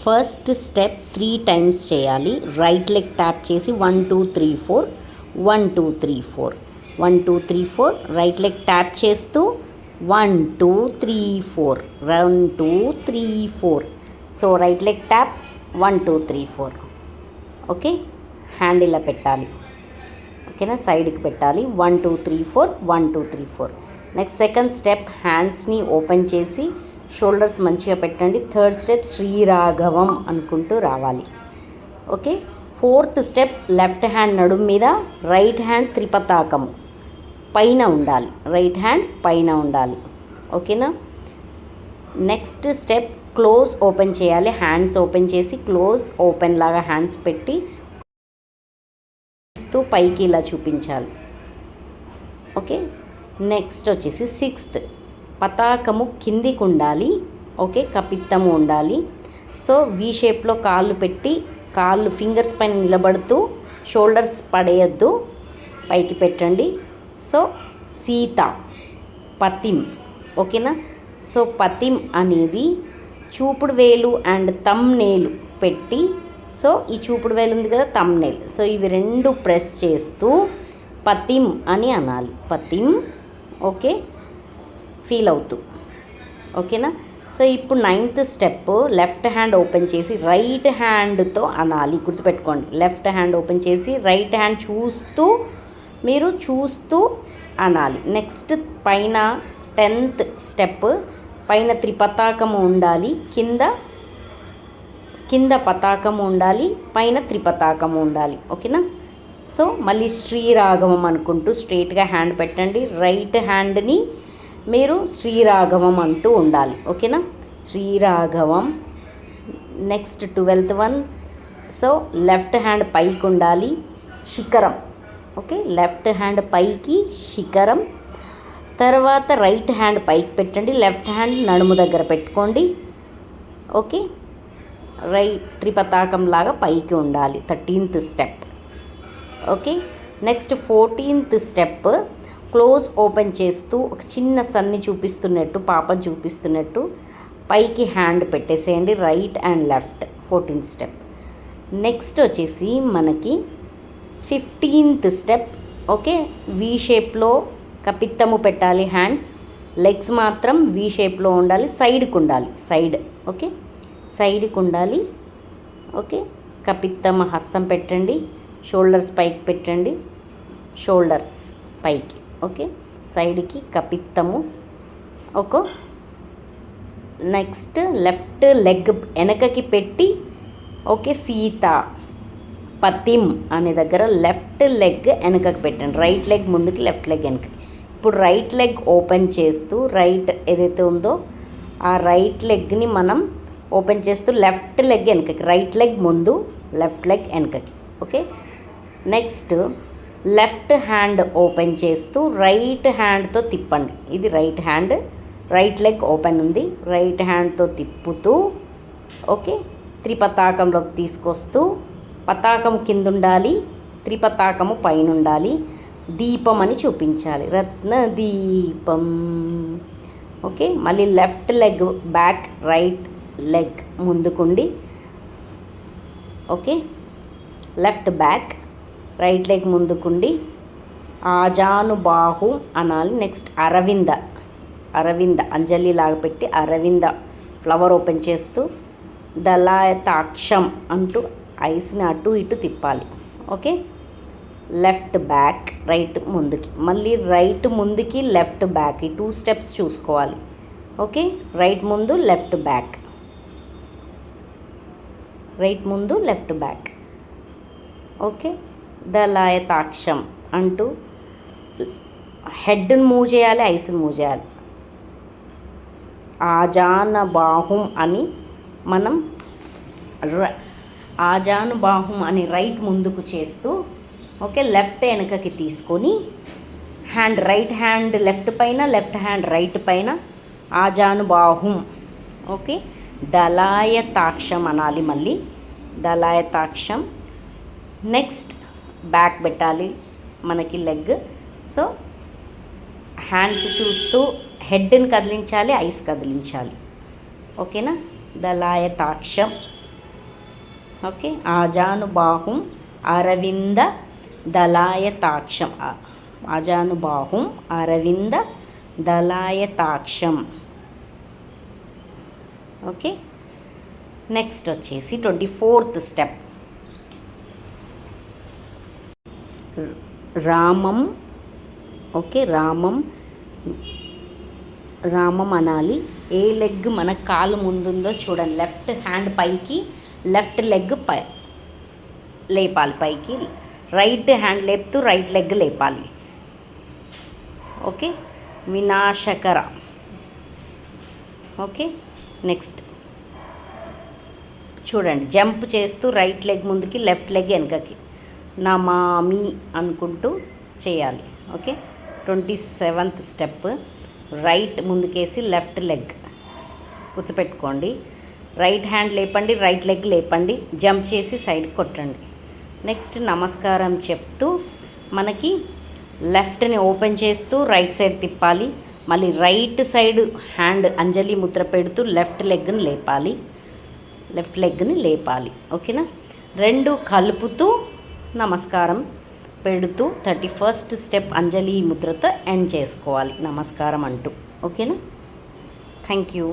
First step 3 times చేయాలి. Right leg tap చేసి 1 2 3 4 1 2 3 4 1 2 3 4 right leg tap చేస్తూ 1 2 3 4 1 2 3 4. So right leg tap 1 2 3 4. Okay, hand ఇలా పెట్టాలి. ఓకేనా, సైడ్కి పెట్టాలి. 1 2 3 4 1 2 3 4. నెక్స్ట్ సెకండ్ స్టెప్ హ్యాండ్స్ని ఓపెన్ చేసి షోల్డర్స్ మంచిగా పెట్టండి. థర్డ్ స్టెప్ శ్రీరాఘవం అనుకుంటూ రావాలి. Okay, fourth step left hand నడుము మీద, రైట్ హ్యాండ్ త్రిపతాకము పైన ఉండాలి. రైట్ హ్యాండ్ పైన ఉండాలి. ఓకేనా. నెక్స్ట్ స్టెప్ క్లోజ్ ఓపెన్ చేయాలి. హ్యాండ్స్ ఓపెన్ చేసి క్లోజ్ ఓపెన్ లాగా హ్యాండ్స్ పెట్టి పైకి ఇలా చూపించాలి. ఓకే, నెక్స్ట్ వచ్చేసి సిక్స్త్ పతాకము కిందికి ఉండాలి. ఓకే, కపిత్తము ఉండాలి. సో వి షేప్లో కాళ్ళు పెట్టి కాళ్ళు ఫింగర్స్ పైన నిలబడుతూ షోల్డర్స్ పడేయద్దు, పైకి పెట్టండి. సో సీత పతిం. ఓకేనా. సో పతిం అనేది చూపుడు వేలు అండ్ తమ్ నేలు పెట్టి, సో ఈ చూపుడు వేలు ఉంది కదా, తమ్ నేల్, సో ఇవి రెండు ప్రెస్ చేస్తూ పతిం అని అనాలి. పతిం. ఓకే, ఫీల్ అవుతూ. ఓకేనా. సో ఇప్పుడు ninth step left hand open చేసి రైట్ హ్యాండ్తో అనాలి. గుర్తుపెట్టుకోండి, లెఫ్ట్ హ్యాండ్ ఓపెన్ చేసి రైట్ హ్యాండ్ చూస్తూ అనాలి. నెక్స్ట్ పైన 10th స్టెప్ పైన త్రిపతాకము ఉండాలి, కింద పతాకము ఉండాలి, పైన త్రిపతాకము ఉండాలి. ఓకేనా. సో మళ్ళీ శ్రీరాఘవం అనుకుంటూ స్ట్రైట్గా హ్యాండ్ పెట్టండి. రైట్ హ్యాండ్ని మీరు శ్రీరాఘవం అంటూ ఉండాలి. ఓకేనా, శ్రీరాఘవం. Next 12th one. So left hand పైకి ఉండాలి, శిఖరం. ఓకే, లెఫ్ట్ హ్యాండ్ పైకి శిఖరం. తర్వాత రైట్ హ్యాండ్ పైకి పెట్టండి, లెఫ్ట్ హ్యాండ్ నడుము దగ్గర పెట్టుకోండి. ఓకే, రైట్ త్రిపతాకం లాగా పైకి ఉండాలి. 13th step. Okay, next 14th step close open చేస్తూ ఒక చిన్న సన్ని చూపిస్తున్నట్టు, పాపం చూపిస్తున్నట్టు పైకి హ్యాండ్ పెట్టేసేయండి, right and left. 14th step. Next వచ్చేసి మనకి 15th స్టెప్. ఓకే, వి షేప్లో కపిత్తము పెట్టాలి. హ్యాండ్స్ లెగ్స్ మాత్రం వి షేప్లో ఉండాలి, సైడ్కి ఉండాలి. సైడ్. ఓకే, సైడ్కి ఉండాలి. ఓకే, కపిత్తమ హస్తం పెట్టండి, షోల్డర్స్ పైకి పెట్టండి, షోల్డర్స్ పైకి. ఓకే, సైడ్కి కపిత్తము. ఓకే, నెక్స్ట్ లెఫ్ట్ లెగ్ వెనకకి పెట్టి, ఓకే, సీత పతిం అనే దగ్గర లెఫ్ట్ లెగ్ వెనకకి పెట్టండి, రైట్ లెగ్ ముందుకి, లెఫ్ట్ లెగ్ వెనకకి. ఇప్పుడు రైట్ లెగ్ ఓపెన్ చేస్తూ రైట్ ఏదైతే ఉందో ఆ రైట్ లెగ్ని మనం ఓపెన్ చేస్తూ లెఫ్ట్ లెగ్ వెనకకి, రైట్ లెగ్ ముందు, లెఫ్ట్ లెగ్ వెనకకి. Okay, next left hand open చేస్తూ రైట్ హ్యాండ్తో తిప్పండి. ఇది right hand, right leg open ఉంది, రైట్ హ్యాండ్తో తిప్పుతూ, ఓకే, త్రిపతాకంలోకి తీసుకొస్తూ, పతాకం కింద ఉండాలి, త్రిపతాకము పైన ఉండాలి, దీపం అని చూపించాలి, రత్న దీపం. ఓకే, మళ్ళీ left leg back, right leg ముందుకుండి. Okay, left back, right leg ముందుకుండి, ఆజానుబాహు అనాలి. నెక్స్ట్ అరవింద అంజలి లాగా పెట్టి అరవింద ఫ్లవర్ ఓపెన్ చేస్తూ దళాయతాక్షం అంటూ ఐస్ని అటు ఇటు తిప్పాలి. ఓకే, లెఫ్ట్ బ్యాక్, రైట్ ముందుకి, మళ్ళీ రైట్ ముందుకి, లెఫ్ట్ బ్యాక్. ఈ 2 స్టెప్స్ చూసుకోవాలి. ఓకే, రైట్ ముందు, లెఫ్ట్ బ్యాక్, రైట్ ముందు, లెఫ్ట్ బ్యాక్. ఓకే, దళాయతాక్షం అంటూ హెడ్ని మూవ్ చేయాలి, ఐస్ని మూవ్ చేయాలి. ఆజానబాహుం అని మనం ఆజానుబాహుం అని రైట్ ముందుకు చేస్తూ, ఓకే, లెఫ్ట్ వెనకకి తీసుకొని హ్యాండ్ రైట్ హ్యాండ్ లెఫ్ట్ పైన, లెఫ్ట్ హ్యాండ్ రైట్ పైన, ఆజానుబాహుం. ఓకే, దళాయతాక్షం అనాలి. మళ్ళీ దళాయతాక్షం. నెక్స్ట్ బ్యాక్ పెట్టాలి మనకి లెగ్. సో హ్యాండ్స్ చూస్తూ హెడ్ని కదిలించాలి, ఐస్ కదిలించాలి. ఓకేనా, దళాయతాక్షం. ఓకే. ఆజానుబాహుం అరవింద దళాయతాక్షం. ఆజానుబాహుం అరవింద దళాయతాక్షం. ఓకే. నెక్స్ట్ వచ్చేసి 24th స్టెప్. రామం. ఓకే. రామం అనాలి. ఏ లెగ్ మన కాలు ముందుందో చూడండి. లెఫ్ట్ హ్యాండ్ పైకి, లెఫ్ట్ లెగ్ లేపాలి పైకి. రైట్ హ్యాండ్ లేపుతూ రైట్ లెగ్ లేపాలి. ఓకే. వినాశకర. ఓకే. నెక్స్ట్ చూడండి, జంప్ చేస్తూ రైట్ లెగ్ ముందుకి, లెఫ్ట్ లెగ్ వెనకకి, నమామి అనుకుంటూ చేయాలి. ఓకే. 27th step. రైట్ ముందుకేసి లెఫ్ట్ లెగ్ గుర్తుపెట్టుకోండి. రైట్ హ్యాండ్ లేపండి, రైట్ లెగ్ లేపండి, జంప్ చేసి సైడ్ కొట్టండి. నెక్స్ట్ నమస్కారం చెప్తూ మనకి లెఫ్ట్ని ఓపెన్ చేస్తూ రైట్ సైడ్ తిప్పాలి. మళ్ళీ రైట్ సైడ్ హ్యాండ్ అంజలి ముద్ర పెడుతూ లెఫ్ట్ లెగ్ని లేపాలి. ఓకేనా. రెండు కలుపుతూ నమస్కారం పెడుతూ 31st స్టెప్ అంజలి ముద్రతో ఎండ్ చేసుకోవాలి నమస్కారం అంటూ. ఓకేనా. Thank you.